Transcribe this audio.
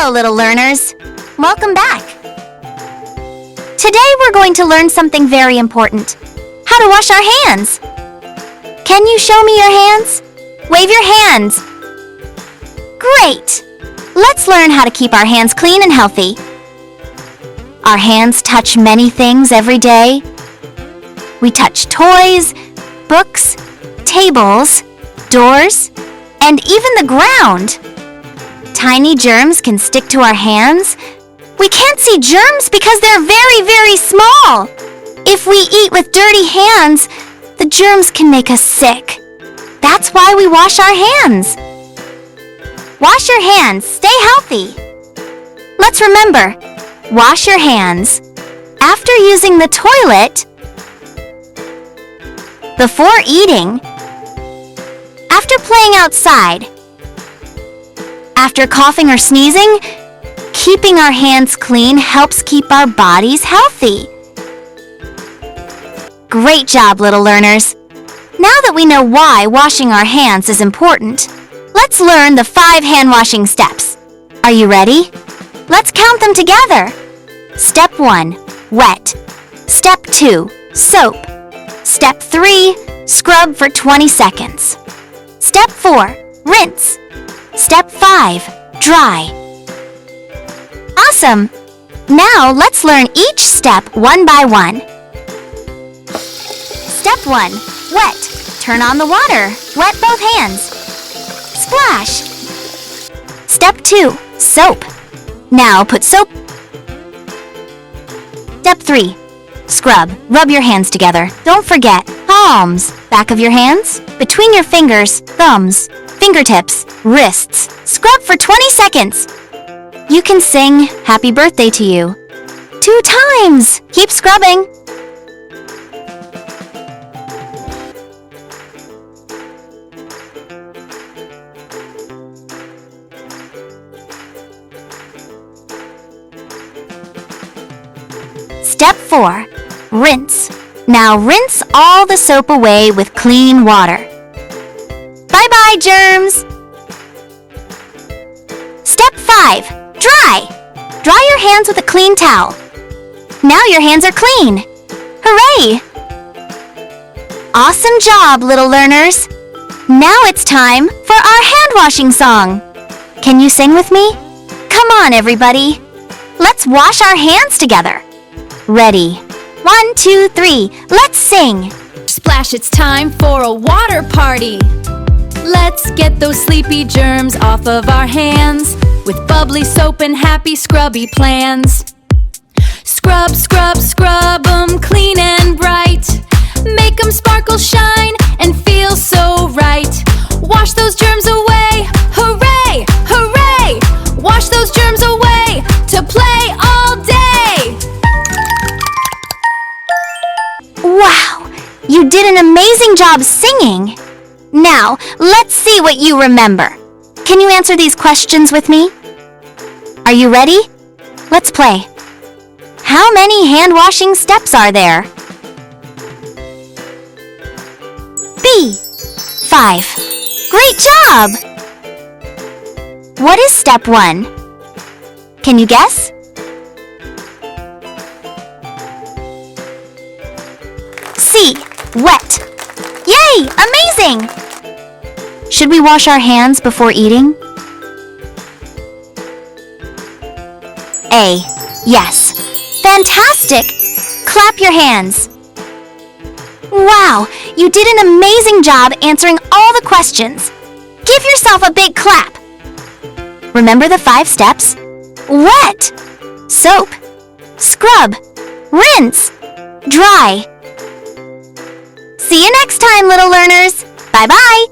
Hello, little learners. Welcome back. Today we're going to learn something very important. How to wash our hands. Can you show me your hands? Wave your hands. Great. Let's learn how to keep our hands clean and healthy. Our hands touch many things every day. We touch toys, books, tables, doors, and even the ground. Tiny germs can stick to our hands. We can't see germs because they're very, very small. If we eat with dirty hands, the germs can make us sick. That's why we wash our hands. Wash your hands. Stay healthy. Let's remember, wash your hands after using the toilet, before eating, after playing outside, after coughing or sneezing. Keeping our hands clean helps keep our bodies healthy. Great job, little learners. Now that we know why washing our hands is important, let's learn the 5 hand washing steps. Are you ready? Let's count them together. Step 1, wet. Step 2, soap. Step 3, scrub for 20 seconds. Step 4, rinse. Step 5, dry. Awesome! Now let's learn each step one by one. Step 1, wet. Turn on the water. Wet both hands. Splash. Step 2, soap. Now put soap. Step 3, scrub. Rub your hands together. Don't forget, palms, back of your hands, between your fingers, thumbs, fingertips, wrists. Scrub for 20 seconds. You can sing happy birthday to you 2 times. Keep scrubbing. Step 4, rinse. Now rinse all the soap away with clean water. Bye-bye, germs. Step 5, dry. Dry your hands with a clean towel. Now your hands are clean. Hooray! Awesome job, little learners. Now it's time for our hand washing song. Can you sing with me? Come on, everybody. Let's wash our hands together. Ready? 1, 2, 3, let's sing. Splash, it's time for a water party. Let's get those sleepy germs off of our hands with bubbly soap and happy scrubby plans. Scrub, scrub, scrub 'em clean and bright. Make 'em sparkle, shine, and feel so right. Wash those germs away, hooray, hooray! Wash those germs away to play all day! Wow, you did an amazing job singing. Now, let's see what you remember. Can you answer these questions with me? Are you ready? Let's play. How many hand washing steps are there? B, 5. Great job! What is step 1? Can you guess? C, wet. Yay! Amazing! Should we wash our hands before eating? A, yes. Fantastic! Clap your hands. Wow, you did an amazing job answering all the questions. Give yourself a big clap. Remember the 5 steps? Wet, soap, scrub, rinse, dry. See you next time, little learners. Bye-bye.